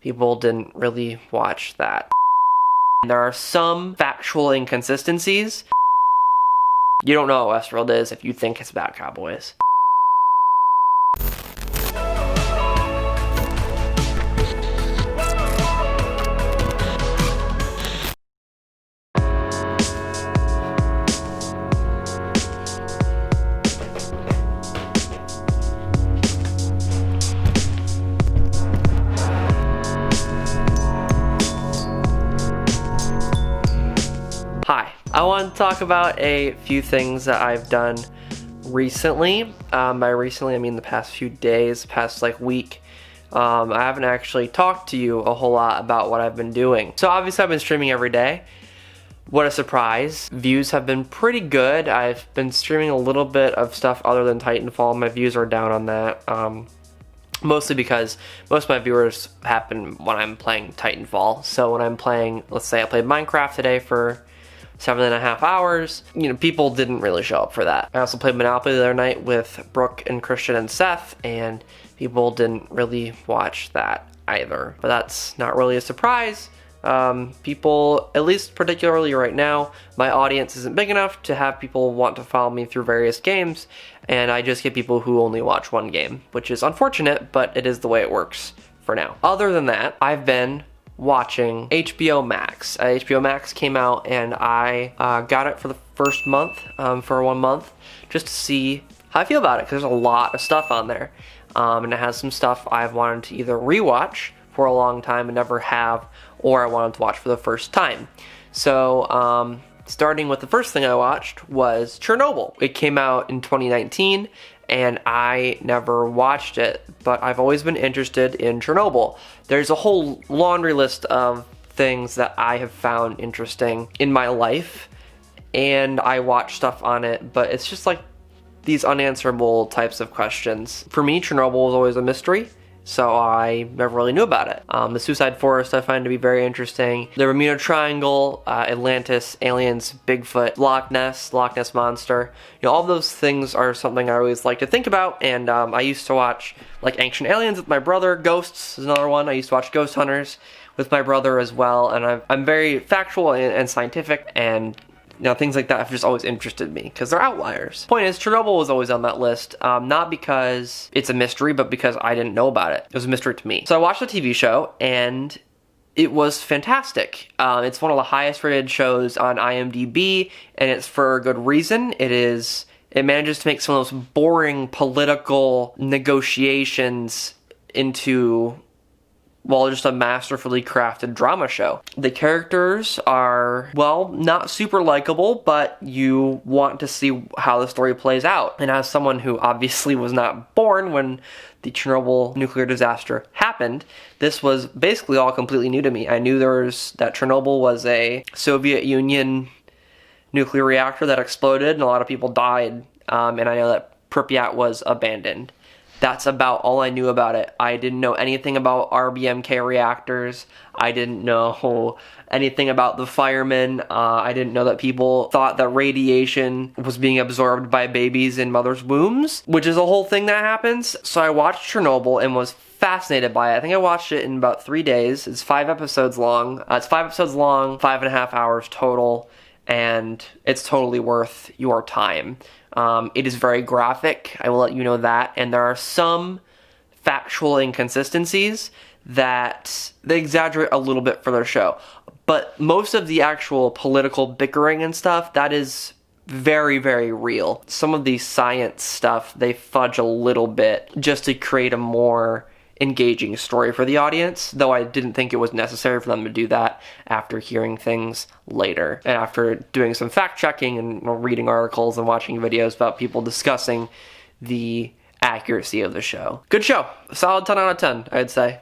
People didn't really watch that. There are some factual inconsistencies. You don't know what Westworld is if you think it's about cowboys. Hi, I want to talk about a few things that I've done recently. By recently, I mean the past few days, past like week. I haven't actually talked to you a whole lot about what I've been doing. So obviously I've been streaming every day. What a surprise. Views have been pretty good. I've been streaming a little bit of stuff other than Titanfall. My views are down on that. Mostly because most of my viewers happen when I'm playing Titanfall. So when I'm playing, let's say I played Minecraft today for 7.5 hours, you know, people didn't really show up for that. I also played Monopoly the other night with Brooke and Christian and Seth, and people didn't really watch that either. But that's not really a surprise. People, at least particularly right now, my audience isn't big enough to have people want to follow me through various games, and I just get people who only watch one game, which is unfortunate, but it is the way it works for now. Other than that, I've been watching HBO Max. HBO Max came out and I got it for the first month, for 1 month, just to see how I feel about it, because there's a lot of stuff on there. And it has some stuff I've wanted to either rewatch for a long time and never have, or I wanted to watch for the first time. So starting with the first thing I watched was Chernobyl. It came out in 2019 and I never watched it, but I've always been interested in Chernobyl. There's a whole laundry list of things that I have found interesting in my life, and I watch stuff on it, but it's just like these unanswerable types of questions. For me, Chernobyl was always a mystery, so I never really knew about it. The Suicide Forest I find to be very interesting. The Bermuda Triangle, Atlantis, aliens, Bigfoot, Loch Ness Monster. You know, all those things are something I always like to think about, and I used to watch like Ancient Aliens with my brother. Ghosts is another one. I used to watch Ghost Hunters with my brother as well, and I'm very factual and scientific, and you know, things like that have just always interested me because they're outliers. Point is, Chernobyl was always on that list, not because it's a mystery, but because I didn't know about it. It was a mystery to me. So I watched the TV show, and it was fantastic. It's one of the highest rated shows on IMDb, and it's for a good reason. It manages to make some of those boring political negotiations into, well, just a masterfully crafted drama show. The characters are, well, not super likable, but you want to see how the story plays out. And as someone who obviously was not born when the Chernobyl nuclear disaster happened, this was basically all completely new to me. I knew that Chernobyl was a Soviet Union nuclear reactor that exploded and a lot of people died, and I know that Pripyat was abandoned. That's about all I knew about it. I didn't know anything about RBMK reactors. I didn't know anything about the firemen. I didn't know that people thought that radiation was being absorbed by babies in mothers' wombs, which is a whole thing that happens. So I watched Chernobyl and was fascinated by it. I think I watched it in about 3 days. It's 5 episodes long. 5.5 hours total, and it's totally worth your time. It is very graphic, I will let you know that, and there are some factual inconsistencies that they exaggerate a little bit for their show. But most of the actual political bickering and stuff, that is very, very real. Some of the science stuff, they fudge a little bit just to create a more engaging story for the audience, though I didn't think it was necessary for them to do that after hearing things later and after doing some fact checking and reading articles and watching videos about people discussing the accuracy of the show. Good show. A solid 10 out of 10, I'd say.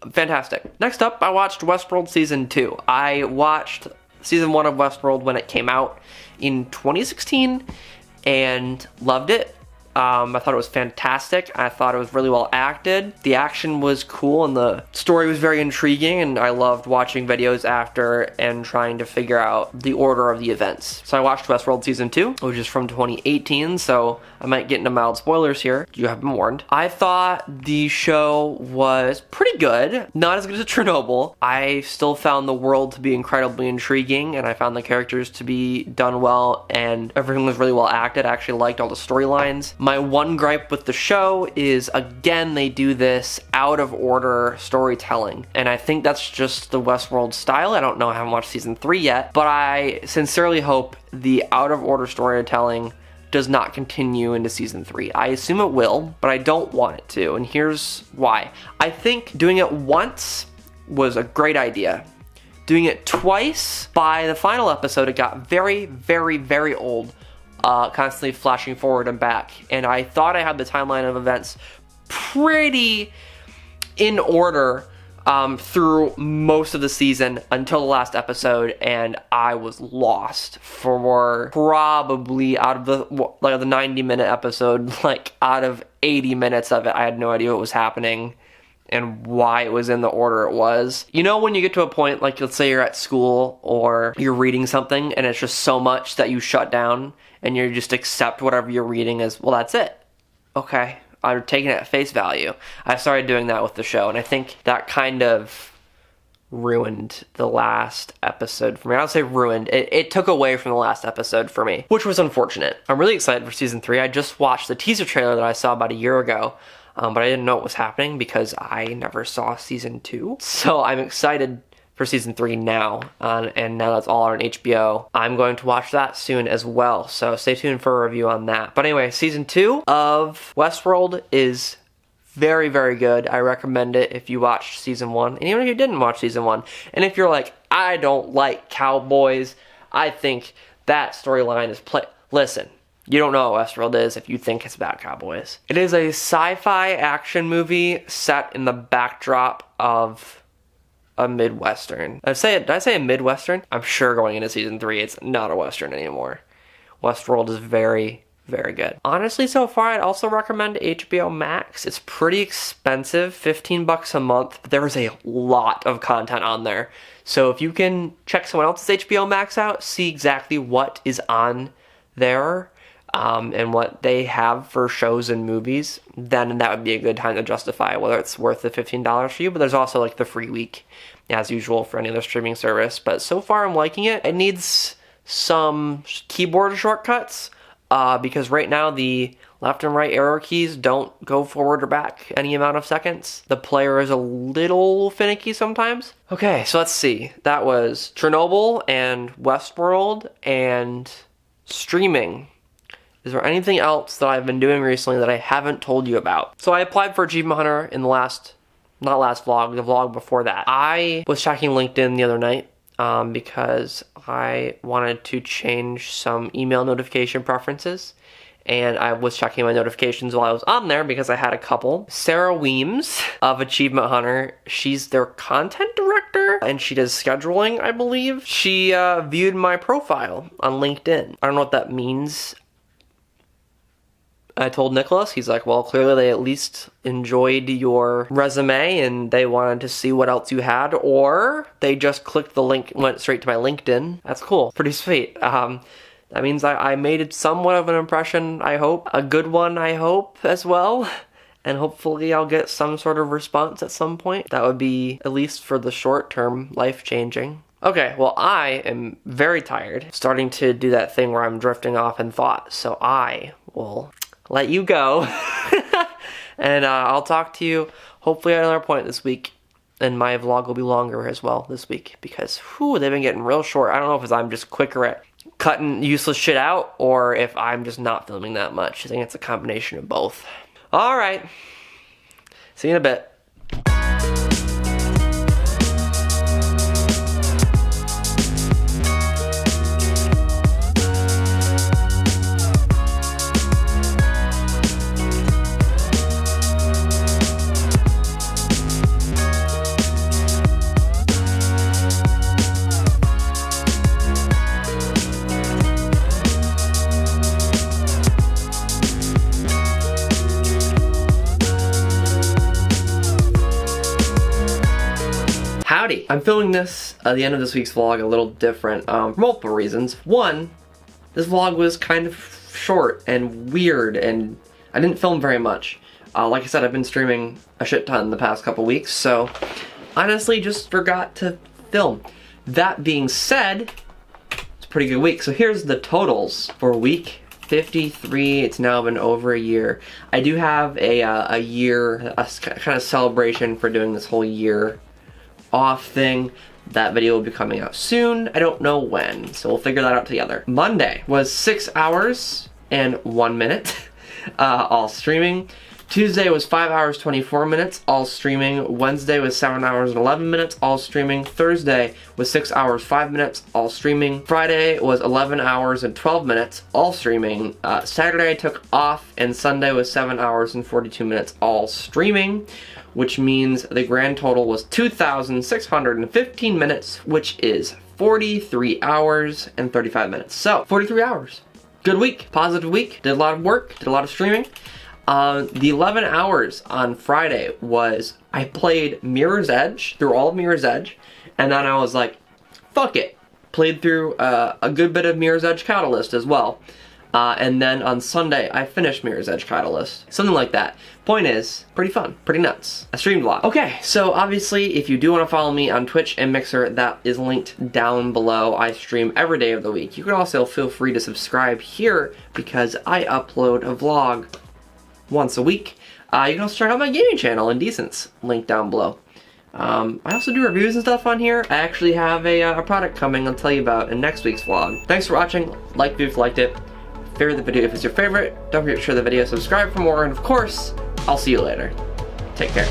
Fantastic. Next up, I watched Westworld Season 2. I watched Season 1 of Westworld when it came out in 2016 and loved it. I thought it was fantastic. I thought it was really well acted. The action was cool and the story was very intriguing, and I loved watching videos after and trying to figure out the order of the events. So I watched Westworld Season 2, which is from 2018, so I might get into mild spoilers here. You have been warned. I thought the show was pretty good. Not as good as Chernobyl. I still found the world to be incredibly intriguing, and I found the characters to be done well, and everything was really well acted. I actually liked all the storylines. My one gripe with the show is, again, they do this out of order storytelling, and I think that's just the Westworld style. I don't know, I haven't watched season 3 yet, but I sincerely hope the out of order storytelling does not continue into season 3. I assume it will, but I don't want it to, and here's why. I think doing it once was a great idea. Doing it twice, by the final episode, it got very, very, very old. Constantly flashing forward and back, and I thought I had the timeline of events pretty in order through most of the season until the last episode, and I was lost for probably out of the 90-minute episode, like out of 80 minutes of it, I had no idea what was happening and why it was in the order it was. You know, when you get to a point, like let's say you're at school or you're reading something and it's just so much that you shut down and you just accept whatever you're reading as, well, that's it. Okay, I'm taking it at face value. I started doing that with the show, and I think that kind of ruined the last episode for me. I don't say ruined, it took away from the last episode for me, which was unfortunate. I'm really excited for season 3. I just watched the teaser trailer that I saw about a year ago, but I didn't know what was happening because I never saw season 2. So I'm excited for season 3 now, and now that's all on HBO. I'm going to watch that soon as well, so stay tuned for a review on that. But anyway, season 2 of Westworld is very, very good. I recommend it if you watched season 1, and even if you didn't watch season 1. And if you're like, I don't like cowboys, I think that storyline is listen, you don't know what Westworld is if you think it's about cowboys. It is a sci-fi action movie set in the backdrop of a Midwestern. Did I say a Midwestern? I'm sure going into season 3, it's not a Western anymore. Westworld is very, very good. Honestly, so far, I'd also recommend HBO Max. It's pretty expensive, 15 bucks a month, but there is a lot of content on there. So if you can check someone else's HBO Max out, see exactly what is on there, and what they have for shows and movies, then that would be a good time to justify whether it's worth the $15 for you. But there's also like the free week, as usual, for any other streaming service. But so far, I'm liking it. It needs some keyboard shortcuts, because right now the left and right arrow keys don't go forward or back any amount of seconds. The player is a little finicky sometimes. Okay, so let's see. That was Chernobyl and Westworld and streaming. Is there anything else that I've been doing recently that I haven't told you about? So I applied for Achievement Hunter in the the vlog before that. I was checking LinkedIn the other night because I wanted to change some email notification preferences. And I was checking my notifications while I was on there because I had a couple. Sarah Weems of Achievement Hunter, she's their content director and she does scheduling, I believe. She viewed my profile on LinkedIn. I don't know what that means. I told Nicholas, he's like, well, clearly they at least enjoyed your resume and they wanted to see what else you had, or they just clicked the link, went straight to my LinkedIn. That's cool. Pretty sweet. That means I made it somewhat of an impression, I hope. A good one, I hope, as well. And hopefully I'll get some sort of response at some point. That would be, at least for the short term, life-changing. Okay, well, I am very tired, starting to do that thing where I'm drifting off in thought, so I will let you go, and I'll talk to you hopefully at another point this week, and my vlog will be longer as well this week, because they've been getting real short. I don't know if I'm just quicker at cutting useless shit out, or if I'm just not filming that much. I think it's a combination of both. Alright, see you in a bit. Howdy! I'm filming this at the end of this week's vlog a little different for multiple reasons. One, this vlog was kind of short and weird and I didn't film very much. Like I said, I've been streaming a shit ton the past couple weeks, so honestly just forgot to film. That being said, it's a pretty good week. So here's the totals for week 53. It's now been over a year. I do have a year, a kind of celebration for doing this whole year off thing. That video will be coming out soon. I don't know when, so we'll figure that out together. Monday was 6 hours and 1 minute, all streaming. Tuesday was 5 hours 24 minutes, all streaming. Wednesday was 7 hours and 11 minutes, all streaming. Thursday was 6 hours 5 minutes, all streaming. Friday was 11 hours and 12 minutes, all streaming. Saturday I took off, and Sunday was 7 hours and 42 minutes, all streaming, which means the grand total was 2,615 minutes, which is 43 hours and 35 minutes. So, 43 hours. Good week, positive week, did a lot of work, did a lot of streaming. The 11 hours on Friday was, I played Mirror's Edge, through all of Mirror's Edge, and then I was like, fuck it. Played through a good bit of Mirror's Edge Catalyst as well. And then on Sunday, I finished Mirror's Edge Catalyst. Something like that. Point is, pretty fun, pretty nuts. I streamed a lot. Okay, so obviously, if you do want to follow me on Twitch and Mixer, that is linked down below. I stream every day of the week. You can also feel free to subscribe here because I upload a vlog once a week. You can also check out my gaming channel, Indecence, link down below. I also do reviews and stuff on here. I actually have a product coming I'll tell you about in next week's vlog. Thanks for watching. Like if you've liked it. Favorite the video if it's your favorite. Don't forget to share the video, subscribe for more, and of course, I'll see you later. Take care.